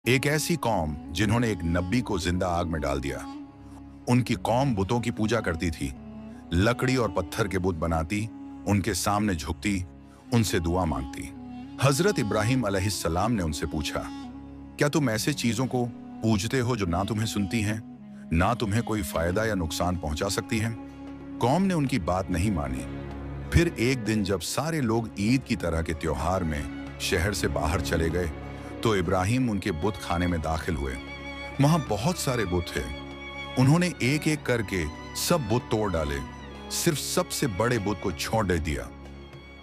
एक ऐसी कौम जिन्होंने एक नबी को जिंदा आग में डाल दिया। उनकी कौम बुतों की पूजा करती थी, लकड़ी और पत्थर के बुत बनाती, उनके सामने झुकती, उनसे दुआ मांगती। हजरत इब्राहिम अलैहिस्सलाम ने उनसे पूछा, क्या तुम ऐसे चीजों को पूजते हो जो ना तुम्हें सुनती हैं, ना तुम्हें कोई फायदा या नुकसान पहुंचा सकती हैं? कौम ने उनकी बात नहीं मानी। फिर एक दिन जब सारे लोग ईद की तरह के त्योहार में शहर से बाहर चले गए, तो इब्राहिम उनके बुत खाने में दाखिल हुए। वहां बहुत सारे बुत थे। उन्होंने एक एक करके सब बुत तोड़ डाले, सिर्फ सबसे बड़े बुत को छोड़ दे दिया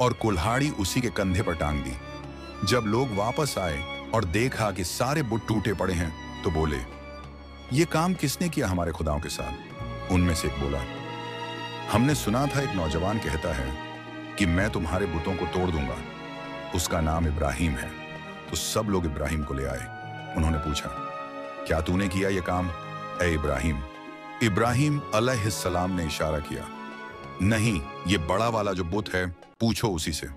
और कुल्हाड़ी उसी के कंधे पर टांग दी। जब लोग वापस आए और देखा कि सारे बुत टूटे पड़े हैं, तो बोले, ये काम किसने किया हमारे खुदाओं के साथ? उनमें से एक बोला, हमने सुना था एक नौजवान कहता है कि मैं तुम्हारे बुतों को तोड़ दूंगा, उसका नाम इब्राहिम है। तो सब लोग इब्राहिम को ले आए। उन्होंने पूछा, क्या तूने किया ये काम, ए इब्राहिम? इब्राहिम अलैहिस्सलाम ने इशारा किया, नहीं, ये बड़ा वाला जो बुत है, पूछो उसी से।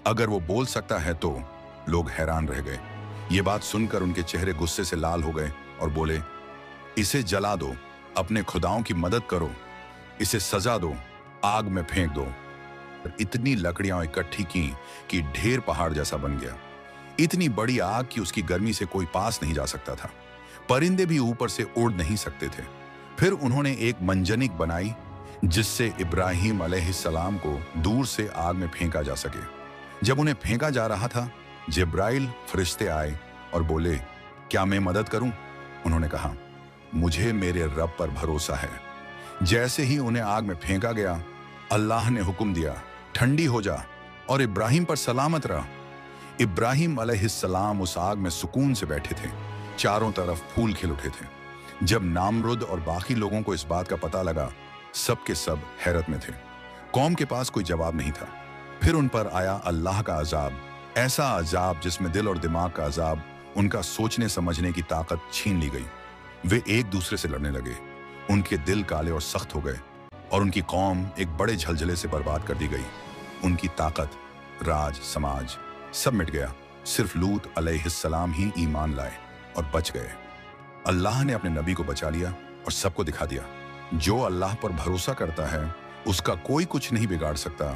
अगर वो बोल सकता है तो। लोग हैरान रह गए। ये बात सुनकर उनके चेहरे गुस्से से लाल हो गए और बोले, इसे जला दो, अपने खुदाओं की मदद करो, इसे सजा दो, आग में फेंक दो। इतनी लकड़ियां इकट्ठी की कि ढेर पहाड़ जैसा बन गया। इतनी बड़ी आग कि उसकी गर्मी से कोई पास नहीं जा सकता था। परिंदे भी ऊपर से उड़ नहीं सकते थे। फिर उन्होंने एक मंजनिक बनाई जिससे इब्राहिम अलैहिस्सलाम को दूर से आग में फेंका जा सके। जब उन्हें फेंका जा रहा था, जिब्राइल फरिश्ते आए और बोले, क्या मैं मदद करूं? उन्होंने कहा, मुझे मेरे रब पर भरोसा है। जैसे ही उन्हें आग में फेंका गया, अल्लाह ने हुक्म दिया, ठंडी हो जा और इब्राहिम पर सलामत रह। इब्राहिम अलैहिस्सलाम उस आग में सुकून से बैठे थे। चारों तरफ फूल खिल उठे थे। जब नामरुद और बाकी लोगों को इस बात का पता लगा, सब के सब हैरत में थे। कौम के पास कोई जवाब नहीं था। फिर उन पर आया अल्लाह का अजाब, ऐसा अजाब जिसमें दिल और दिमाग का अजाब, उनका सोचने समझने की ताकत छीन ली गई। वे एक दूसरे से लड़ने लगे। उनके दिल काले और सख्त हो गए और उनकी कौम एक बड़े झलझले से बर्बाद कर दी गई। उनकी ताकत, राज, समाज सब मिट गया। सिर्फ लूत अलैहिस्सलाम ही ईमान लाए और बच गए। अल्लाह ने अपने नबी को बचा लिया और सबको दिखा दिया, जो अल्लाह पर भरोसा करता है उसका कोई कुछ नहीं बिगाड़ सकता।